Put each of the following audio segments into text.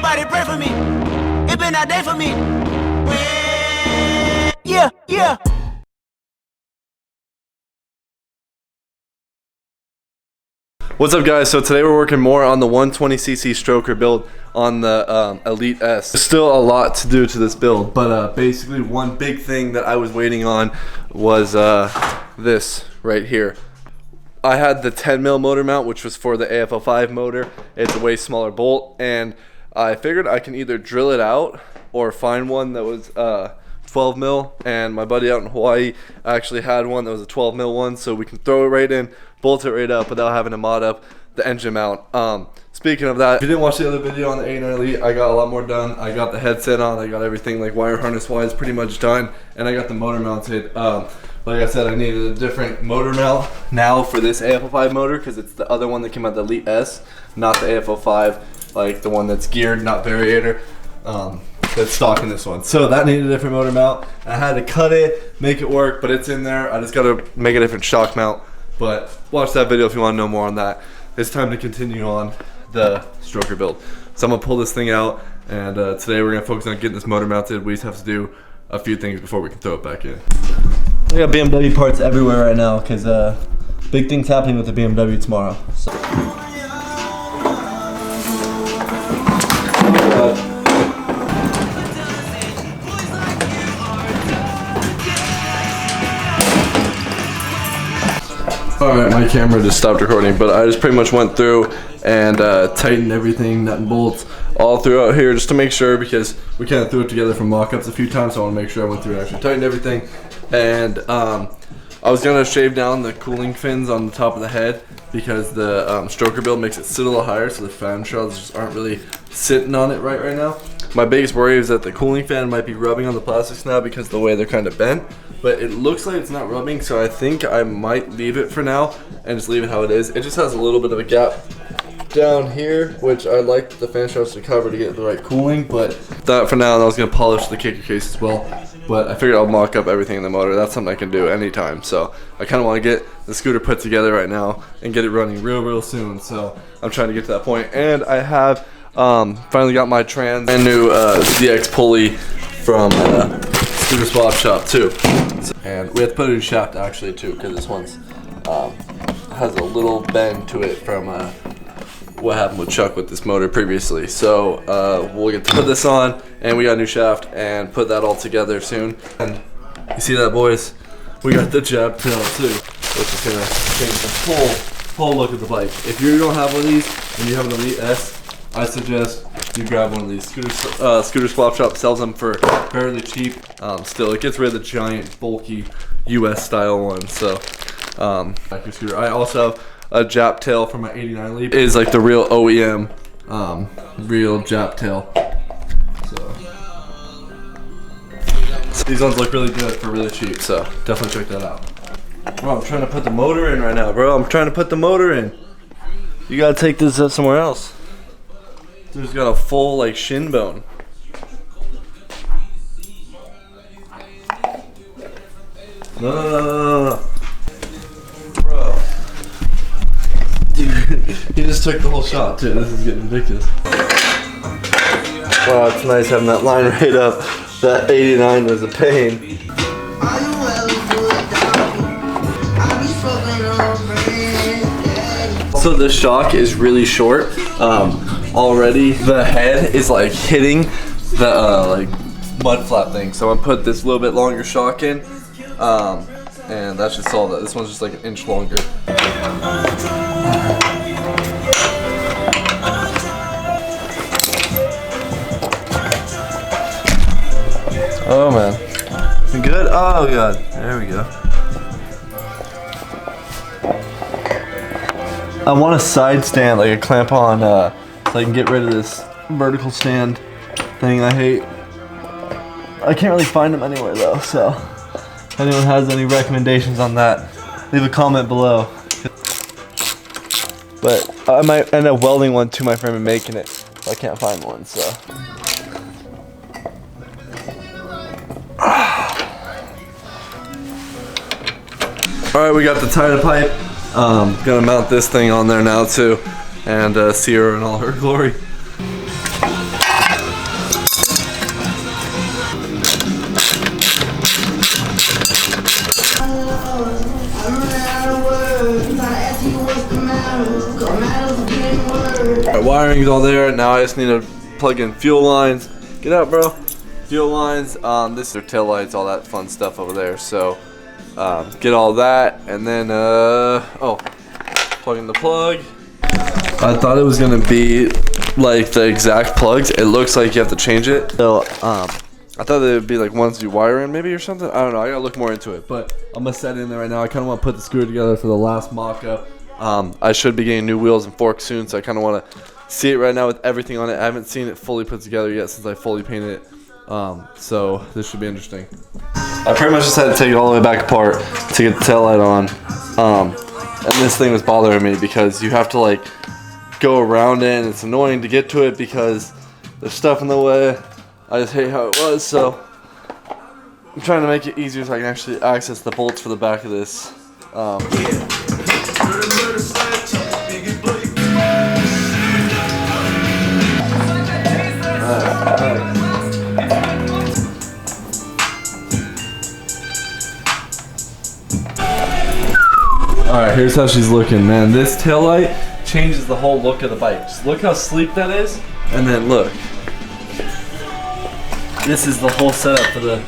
Somebody pray for me. It been that day for me. Yeah, yeah. What's up, guys? So today we're working more on the 120cc stroker build on the Elite S. There's still a lot to do to this build, but basically one big thing that I was waiting on was this right here. I had the 10mm motor mount, which was for the AFL5 motor. It's a way smaller bolt, and I figured I can either drill it out or find one that was 12mm, and my buddy out in Hawaii actually had one that was a 12mm one, so we can throw it right in, bolt it right up without having to mod up the engine mount. Speaking of that, if you didn't watch the other video on the 89 Elite, I got a lot more done. I got the headset on, I got everything like wire harness wise pretty much done, and I got the motor mounted. Like I said, I needed a different motor mount now for this AFL5 motor because it's the other one that came out, the Elite S, not the AFL5, like the one that's geared, not variator. That's stock in this one. So that needed a different motor mount. I had to cut it, make it work, but it's in there. I just gotta make a different shock mount. But watch that video if you want to know more on that. It's time to continue on the stroker build. So I'm gonna pull this thing out, and today we're gonna focus on getting this motor mounted. We just have to do a few things before we can throw it back in. We got BMW parts everywhere right now because big things happening with the BMW tomorrow. So. Alright, my camera just stopped recording, but I just pretty much went through and tightened everything, nut and bolts, all throughout here just to make sure, because we kind of threw it together from mock-ups a few times, so I want to make sure I went through and actually tightened everything. And I was going to shave down the cooling fins on the top of the head because the stroker build makes it sit a little higher, so the fan shrouds just aren't really sitting on it right now. My biggest worry is that the cooling fan might be rubbing on the plastics now because of the way they're kind of bent, but it looks like it's not rubbing, so I think I might leave it for now and just leave it how it is. It just has a little bit of a gap down here, which I like the fan shrouds to cover to get the right cooling, but that for now. And I was going to polish the kicker case as well, but I figured I'll mock up everything in the motor. That's something I can do anytime, so I kind of want to get the scooter put together right now and get it running real soon, so I'm trying to get to that point. And I have finally got my brand new ZX pulley from Scooter Swap Shop too, and we have to put a new shaft actually too, because this one's has a little bend to it from what happened with Chuck with this motor previously. So we'll get to put this on, and we got a new shaft and put that all together soon. And you see that, boys? We got the jab tail too, which is gonna change the whole look of the bike. If you don't have one of these and you have an Elite S, I suggest you grab one of these. Scooter Swap Shop sells them for fairly cheap. Still, it gets rid of the giant, bulky US style one. So, back your scooter. I also have a Jap tail from my 89 Leap. It is like the real OEM, real Jap tail. So, these ones look really good for really cheap. So, definitely check that out. Bro, I'm trying to put the motor in right now, bro. I'm trying to put the motor in. You gotta take this somewhere else. Dude's got a full like shin bone. No. Bro. Dude, he just took the whole shot too. This is getting ridiculous. Wow, it's nice having that line right up. That 89 was a pain. So the shock is really short. Already the head is like hitting the like mud flap thing, so I'm gonna put this little bit longer shock in, and that should solve that. This one's just like an inch longer. Oh man, good. Oh god, there we go. I want a side stand, like a clamp on, so I can get rid of this vertical stand thing I hate. I can't really find them anywhere though, so if anyone has any recommendations on that, leave a comment below. But I might end up welding one to my frame and making it, but I can't find one, so. Alright, we got the tie-to pipe. Gonna mount this thing on there now too, and see her in all her glory. My wiring's all there. Now I just need to plug in fuel lines. Get out, bro. Fuel lines. This is their tail lights, all that fun stuff over there. So get all that, and then plug in the plug. I thought it was gonna be like the exact plugs. It looks like you have to change it. So I thought they would be like ones you wire in maybe or something. I don't know. I gotta look more into it. But I'm gonna set it in there right now. I kind of want to put the scooter together for the last mock-up. I should be getting new wheels and forks soon, so I kind of want to see it right now with everything on it. I haven't seen it fully put together yet since I fully painted it. So this should be interesting. I pretty much just had to take it all the way back apart to get the tail light on. And this thing was bothering me because you have to like go around it, and it's annoying to get to it because there's stuff in the way. I just hate how it was, so I'm trying to make it easier so I can actually access the bolts for the back of this. Alright, here's how she's looking, man. This taillight changes the whole look of the bike. Just look how sleek that is, and then look. This is the whole setup for the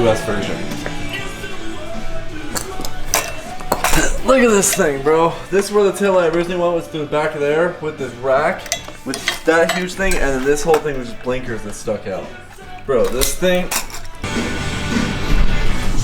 US version. Look at this thing, bro. This is where the taillight originally went, was through the back of there with this rack, with that huge thing, and then this whole thing was just blinkers that stuck out. Bro, this thing.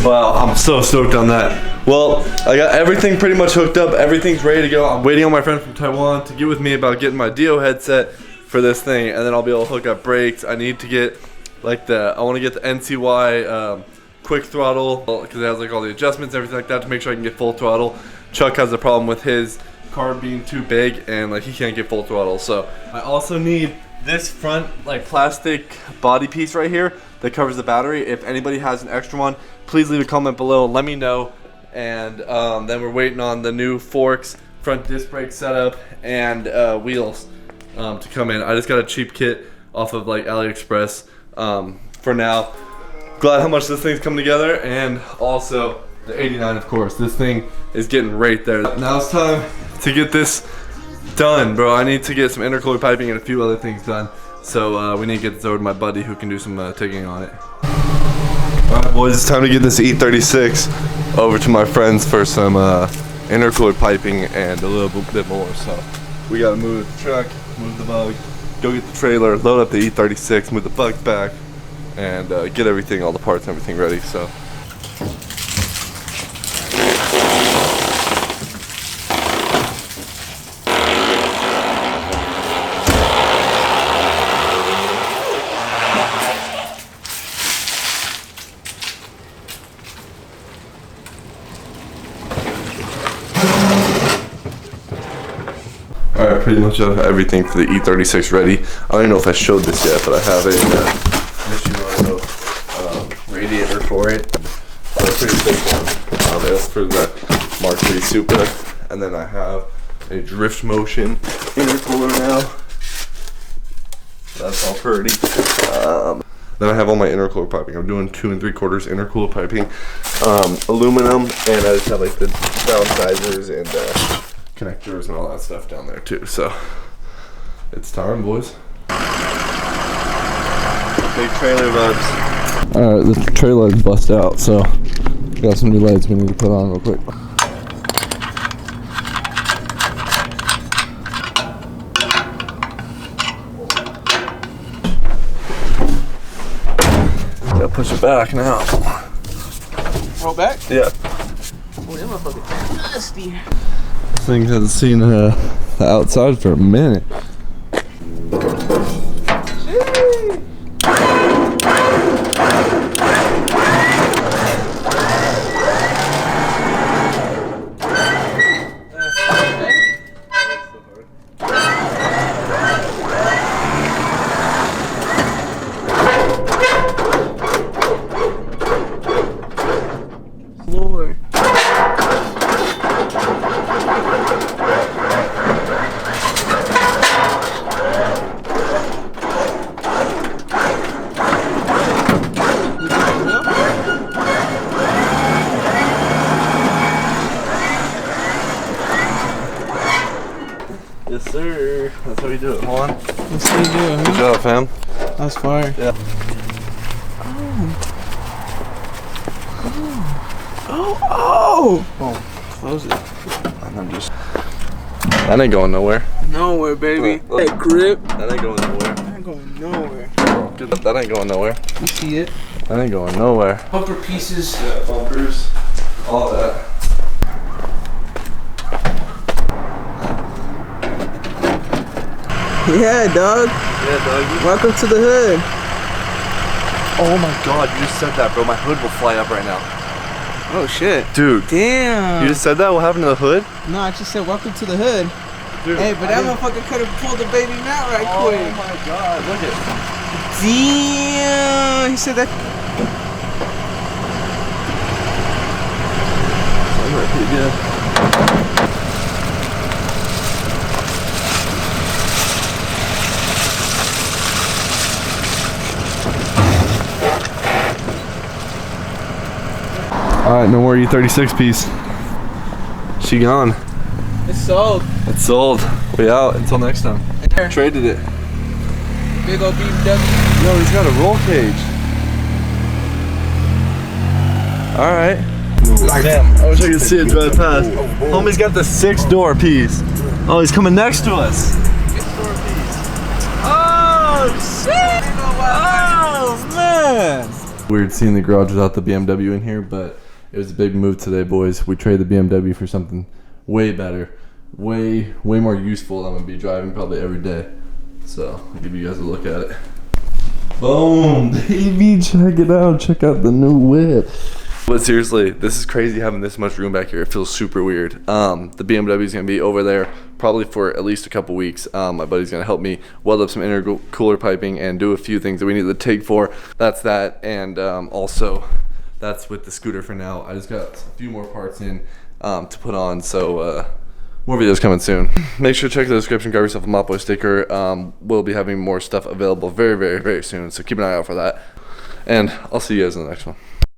Wow, I'm so stoked on that. Well, I got everything pretty much hooked up. Everything's ready to go. I'm waiting on my friend from Taiwan to get with me about getting my Dio headset for this thing, and then I'll be able to hook up brakes. I need to get like I want to get the NCY quick throttle because it has like all the adjustments and everything like that to make sure I can get full throttle. Chuck has a problem with his car being too big and like he can't get full throttle. So I also need this front like plastic body piece right here that covers the battery. If anybody has an extra one, please leave a comment below and let me know. And then we're waiting on the new forks, front disc brake setup, and wheels to come in. I just got a cheap kit off of like AliExpress for now. Glad how much this thing's come together, and also the 89, of course. This thing is getting right there. Now it's time to get this done, bro. I need to get some intercooler piping and a few other things done. So we need to get this over to my buddy who can do some tigging on it. Alright boys, it's time to get this E36 over to my friends for some intercooler piping and a little bit more. So we gotta move the truck, move the bug, go get the trailer, load up the E36, move the bug back, and get everything, all the parts and everything ready. So alright, pretty much have everything for the E36 ready. I don't even know if I showed this yet, but I have a Michelin radiator for it. A pretty big one. That's for the Mark III Supra. And then I have a drift motion intercooler now. That's all pretty. Then I have all my intercooler piping. I'm doing 2 3/4 intercooler piping, aluminum, and I just have like the downsizers and connectors and all that stuff down there too. So it's time, boys. Big trailer bugs. Alright, the trailer is bust out, so got some new lights we need to put on real quick. Gotta push it back now. Roll back? Yeah. Boy, that motherfucker dusty. This thing hasn't seen the outside for a minute. Lord. here. That's how we do it. Hold on. That's how you do it, Good huh? job, fam. That's fire. Yeah. Oh! Close it. And I'm just. That ain't going nowhere. Nowhere, baby. Look. That grip. That ain't going nowhere. That ain't going nowhere. That ain't going nowhere. You see it? That ain't going nowhere. Bumper pieces. Yeah, bumpers. All that. Yeah, dog. Yeah, doggy. Welcome to the hood. Oh my god, you just said that, bro. My hood will fly up right now. Oh shit. Dude. Damn. You just said that? What happened to the hood? No, I just said welcome to the hood. Dude, Hey, but that motherfucker could have pulled the baby out right quick. Oh my god, look at. Damn. He said that. Alright, no more E36 piece. She gone. It's sold. It's sold. We out until next time. There. Traded it. Big old BMW. Yo, he's got a roll cage. Alright. Damn, I wish I could see it drive past. Homie's got the 6-door piece. Oh, he's coming next to us. 6-door piece. Oh shit! Oh man! Weird seeing the garage without the BMW in here, but it was a big move today, boys. We traded the BMW for something way better, way more useful. I'm gonna be driving probably every day. So I'll give you guys a look at it. Boom, baby! Check it out. Check out the new whip. But seriously, this is crazy having this much room back here. It feels super weird. The BMW is gonna be over there probably for at least a couple weeks. My buddy's gonna help me weld up some intercooler piping and do a few things that we need the TIG for. That's that, and also that's with the scooter for now. I just got a few more parts in to put on, so more videos coming soon. Make sure to check the description, grab yourself a MOPBOYZ sticker. We'll be having more stuff available very soon, so keep an eye out for that. And I'll see you guys in the next one.